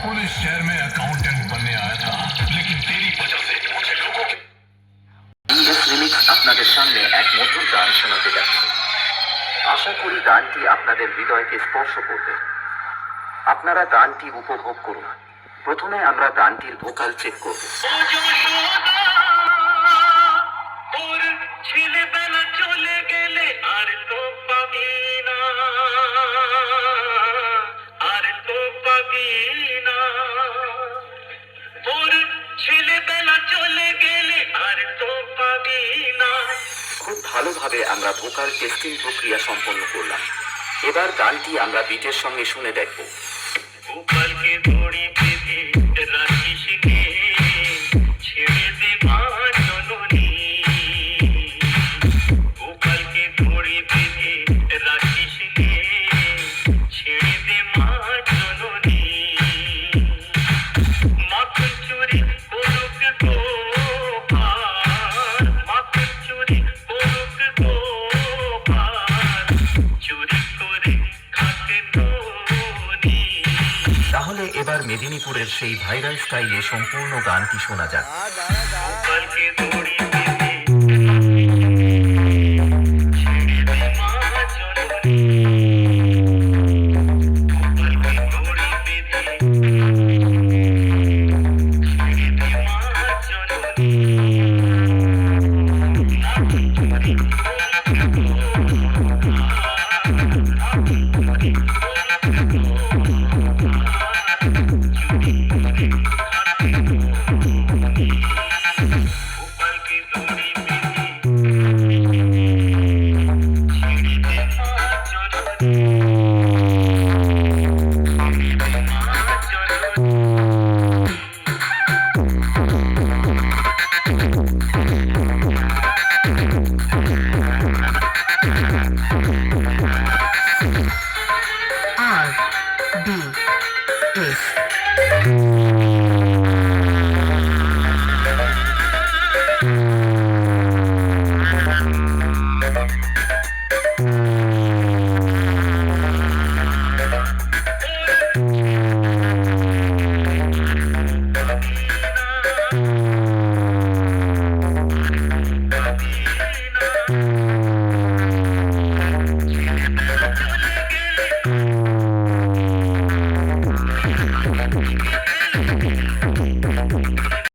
Police शहर में accountant बनने आया था, लेकिन तेरी वजह से मुझे लोगों के রিমিক্স আপনাদের সামনে এক মধুর গান শোনাতে যাচ্ছে। আশা করি গানটি আপনাদের হৃদয়কে স্পর্শ করবে। আপনারা গানটি উপভোগ করুন। প্রথমে আমরা গানটির ভোকাল চেক করব। ছেলেবেলা চলে গেলে আর তো পাবি না, আর তো পাবি না। ওর ছেলেবেলা চলে গেলে আর তো পাবি না। খুব ভালোভাবে আমরা ভোকাল টেস্টিং প্রক্রিয়া সম্পন্ন করলাম। এবার গানটি আমরা বিটের সঙ্গে শুনে দেখব। গোপালকে দড়ি বেঁধে রাখিস কে, ছেড়ে দে মা জননী। গোপালকে দড়ি বেঁধে রাখিস কে, ছেড়ে দে মা জননী। মাখন চুরি করুক গোপাল, মাখন চুরি করুক গোপাল, চুরি করে খাতে ধনী। তাহলে এবার মেদিনীপুরের সেই ভাইরাল স্টাইলে সম্পূর্ণ গানটি শোনা যাক। গোপালকে দড়ি বেঁধে ছেড়ে দে মা জননী। গোপালকে দড়ি বেঁধে ছেড়ে দে মা জননী। মাখন চুরি গোপালকে দড়ি বেঁধে ছেড়ে দে মা জননী। ছেড়ে দে মা জননী। RBS